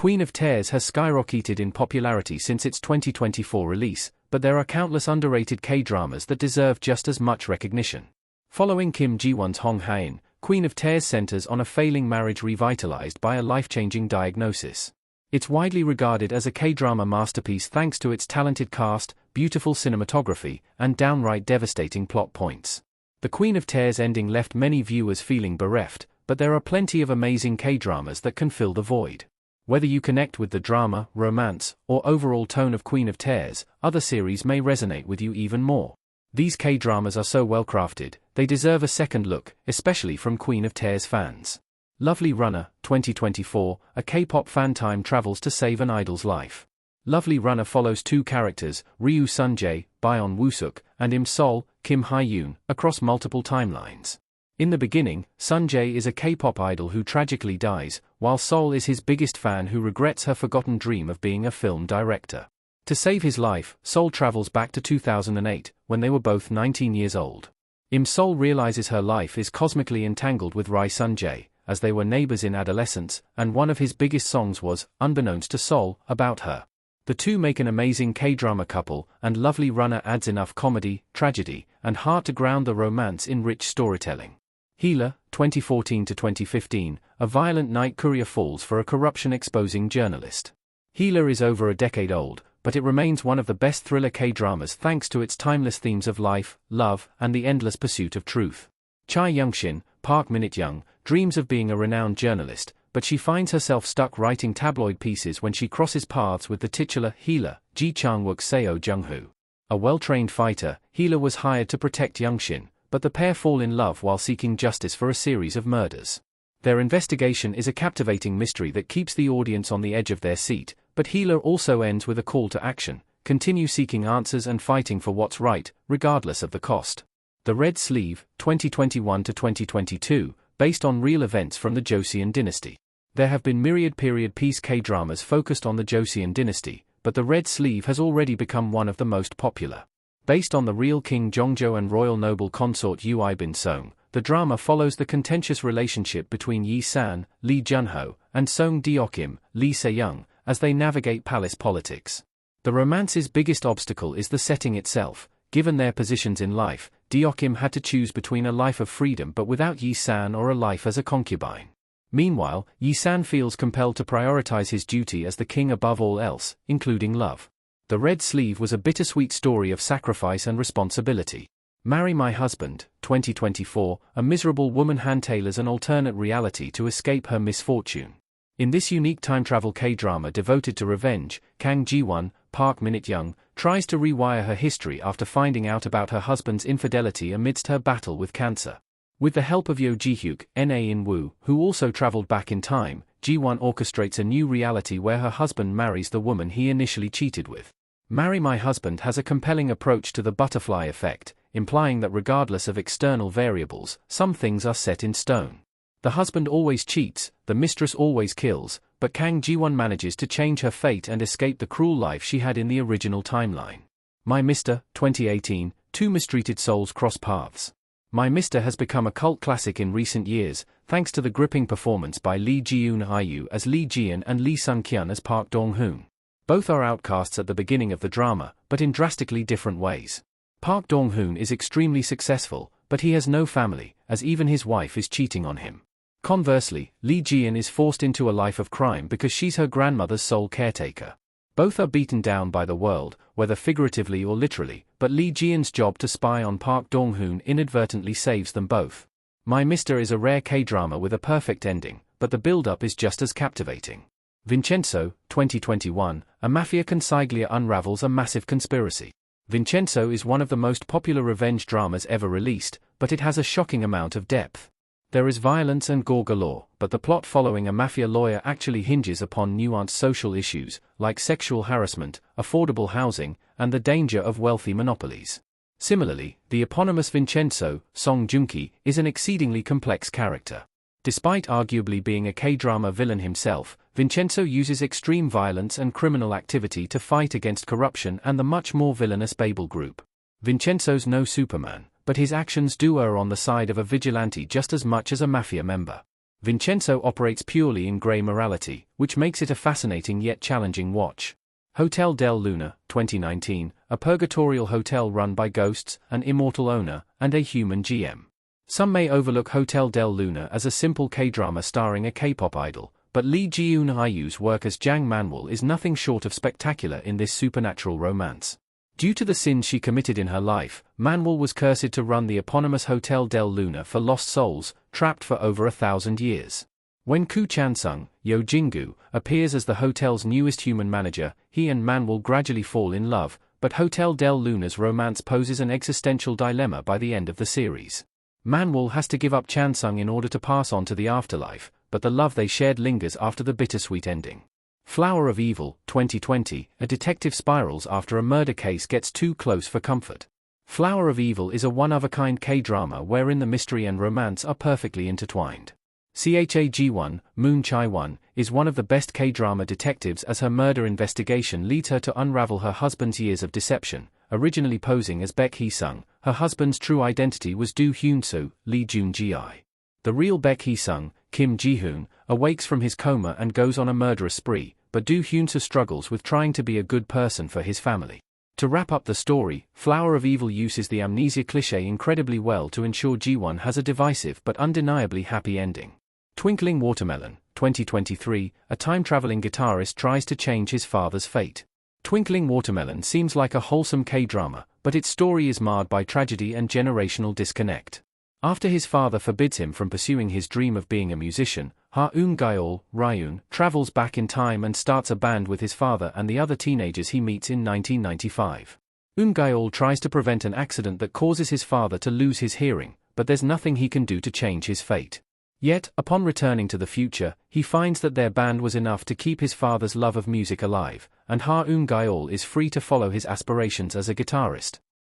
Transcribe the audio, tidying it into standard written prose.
Queen of Tears has skyrocketed in popularity since its 2024 release, but there are countless underrated K-dramas that deserve just as much recognition. Following Kim Ji-won's Hong Hae-in, Queen of Tears centers on a failing marriage revitalized by a life-changing diagnosis. It's widely regarded as a K-drama masterpiece thanks to its talented cast, beautiful cinematography, and downright devastating plot points. The Queen of Tears ending left many viewers feeling bereft, but there are plenty of amazing K-dramas that can fill the void. Whether you connect with the drama, romance, or overall tone of Queen of Tears, other series may resonate with you even more. These K-dramas are so well crafted, they deserve a second look, especially from Queen of Tears fans. Lovely Runner, 2024, a K-pop fan time travels to save an idol's life. Lovely Runner follows two characters, Ryu Sunjae, Baeon Woosuk, and Im Sol, Kim Hye-yoon, across multiple timelines. In the beginning, Sunjae is a K-pop idol who tragically dies, while Sol is his biggest fan who regrets her forgotten dream of being a film director. To save his life, Sol travels back to 2008, when they were both 19 years old. Im Sol realizes her life is cosmically entangled with Rai Sunjae, as they were neighbors in adolescence, and one of his biggest songs was, unbeknownst to Sol, about her. The two make an amazing K-drama couple, and Lovely Runner adds enough comedy, tragedy, and heart to ground the romance in rich storytelling. Healer, 2014 to 2015, a violent night courier falls for a corruption-exposing journalist. Healer is over a decade old, but it remains one of the best thriller K-dramas thanks to its timeless themes of life, love, and the endless pursuit of truth. Chai Young-shin, Park Min-young, dreams of being a renowned journalist, but she finds herself stuck writing tabloid pieces when she crosses paths with the titular healer, Ji Chang-wook Seo Jung-hoo. A well-trained fighter, Healer was hired to protect Young-shin, but the pair fall in love while seeking justice for a series of murders. Their investigation is a captivating mystery that keeps the audience on the edge of their seat, but Healer also ends with a call to action: continue seeking answers and fighting for what's right, regardless of the cost. The Red Sleeve, 2021 to 2022, based on real events from the Joseon dynasty. There have been myriad period piece K-dramas focused on the Joseon dynasty, but the Red Sleeve has already become one of the most popular. Based on the real King Jongjo and royal noble consort Ui Bin Song, the drama follows the contentious relationship between Yi San, Lee Junho, and Song Deokim, Lee Se-young, as they navigate palace politics. The romance's biggest obstacle is the setting itself. Given their positions in life, Deokim had to choose between a life of freedom but without Yi San or a life as a concubine. Meanwhile, Yi San feels compelled to prioritize his duty as the king above all else, including love. The Red Sleeve was a bittersweet story of sacrifice and responsibility. Marry My Husband, 2024, a miserable woman hand-tailors an alternate reality to escape her misfortune. In this unique time-travel K-drama devoted to revenge, Kang Ji-won, Park Min-young, tries to rewire her history after finding out about her husband's infidelity amidst her battle with cancer. With the help of Yo Ji-hyuk, Na In-woo, who also traveled back in time, Ji-won orchestrates a new reality where her husband marries the woman he initially cheated with. Marry My Husband has a compelling approach to the butterfly effect, implying that regardless of external variables, some things are set in stone. The husband always cheats, the mistress always kills, but Kang Ji-won manages to change her fate and escape the cruel life she had in the original timeline. My Mr., 2018, two mistreated souls cross paths. My Mr. has become a cult classic in recent years, thanks to the gripping performance by Lee Ji-eun as Lee Ji-in and Lee Sun-kyun as Park Dong-hoon. Both are outcasts at the beginning of the drama, but in drastically different ways. Park Dong-hoon is extremely successful, but he has no family, as even his wife is cheating on him. Conversely, Lee Ji-in is forced into a life of crime because she's her grandmother's sole caretaker. Both are beaten down by the world, whether figuratively or literally, but Lee Ji-in's job to spy on Park Dong-hoon inadvertently saves them both. My Mr. is a rare K-drama with a perfect ending, but the build-up is just as captivating. Vincenzo, 2021, a mafia consigliere unravels a massive conspiracy. Vincenzo is one of the most popular revenge dramas ever released, but it has a shocking amount of depth. There is violence and gore galore, but the plot following a mafia lawyer actually hinges upon nuanced social issues, like sexual harassment, affordable housing, and the danger of wealthy monopolies. Similarly, the eponymous Vincenzo, Song Joong-ki, is an exceedingly complex character. Despite arguably being a K-drama villain himself, Vincenzo uses extreme violence and criminal activity to fight against corruption and the much more villainous Babel Group. Vincenzo's no Superman, but his actions do err on the side of a vigilante just as much as a mafia member. Vincenzo operates purely in grey morality, which makes it a fascinating yet challenging watch. Hotel del Luna, 2019, a purgatorial hotel run by ghosts, an immortal owner, and a human GM. Some may overlook Hotel del Luna as a simple K-drama starring a K-pop idol, but Lee Ji-eun-hyu's work as Jang Man-wol is nothing short of spectacular in this supernatural romance. Due to the sins she committed in her life, Man-wol was cursed to run the eponymous Hotel del Luna for lost souls, trapped for over 1,000 years. When Koo Chan-sung, Yo Jin-gu, appears as the hotel's newest human manager, he and Man-wol gradually fall in love, but Hotel del Luna's romance poses an existential dilemma by the end of the series. Man-wol has to give up Chan-sung in order to pass on to the afterlife, but the love they shared lingers after the bittersweet ending. Flower of Evil, 2020, a detective spirals after a murder case gets too close for comfort. Flower of Evil is a one-of-a-kind K-drama wherein the mystery and romance are perfectly intertwined. Chag-won, Moon Chae-won, is one of the best K-drama detectives as her murder investigation leads her to unravel her husband's years of deception. Originally posing as Baek Hee-sung, her husband's true identity was Do Hyun-soo, Lee Jun-gi. The real Baek Hee-sung, Kim Ji-hoon, awakes from his coma and goes on a murderous spree, but Do Hyun-soo struggles with trying to be a good person for his family. To wrap up the story, Flower of Evil uses the amnesia cliché incredibly well to ensure Ji-won has a divisive but undeniably happy ending. Twinkling Watermelon, 2023, a time-traveling guitarist tries to change his father's fate. Twinkling Watermelon seems like a wholesome K-drama, but its story is marred by tragedy and generational disconnect. After his father forbids him from pursuing his dream of being a musician, Ha-eun-gyeol, Ryun, travels back in time and starts a band with his father and the other teenagers he meets in 1995. Eun-gyeol tries to prevent an accident that causes his father to lose his hearing, but there's nothing he can do to change his fate. Yet, upon returning to the future, he finds that their band was enough to keep his father's love of music alive, and Ha-eun-gyeol is free to follow his aspirations as a guitarist.